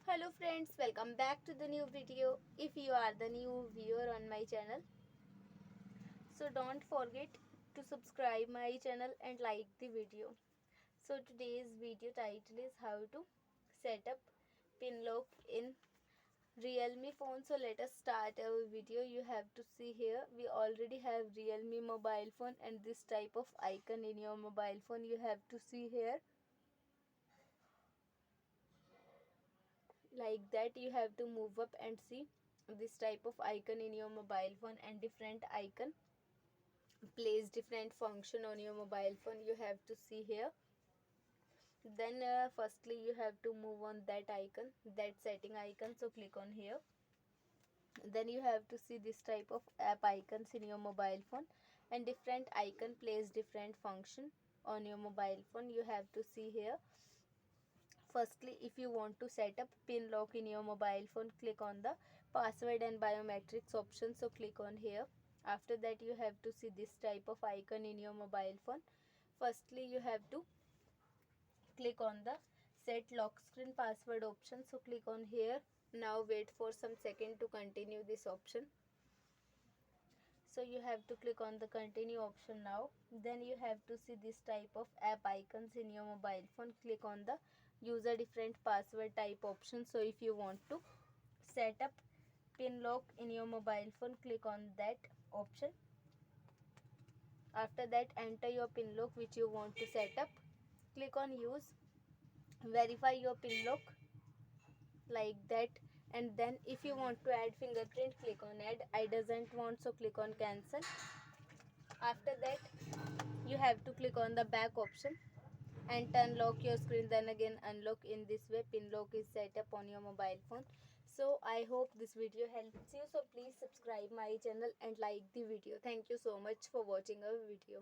Hello friends, welcome back to the new video. If you are the new viewer on my channel, so don't forget to subscribe my channel and like the video. So today's video title is how to set up pin lock in realme phone. So let us start our video. You have to see here we already have realme mobile phone and this type of icon in your mobile phone. You have to see here like that. You have to move up and see this type of icon in your mobile phone, and different icon plays different function on your mobile phone. You have to see here. Then firstly you have to move on that icon, that setting icon, so click on here. Then you have to see this type of app icons in your mobile phone, and different icon plays different function on your mobile phone. You have to see here. Firstly, if you want to set up pin lock in your mobile phone, click on the password and biometrics option, so click on here. After that you have to see this type of icon in your mobile phone. Firstly you have to click on the set lock screen password option, so click on here. Now wait for some second to continue this option. So you have to click on the continue option now. Then you have to see this type of app icons in your mobile phone. Click on the user different password type option. So if you want to set up pin lock in your mobile phone, click on that option. After that enter your pin lock which you want to set up. Click on use, verify your pin lock like that. And then if you want to add fingerprint, click on add. I doesn't want, so click on cancel. After that you have to click on the back option and unlock your screen, then again unlock. In this way pin lock is set up on your mobile phone. So I hope this video helps you, so please subscribe my channel and like the video. Thank you so much for watching our video.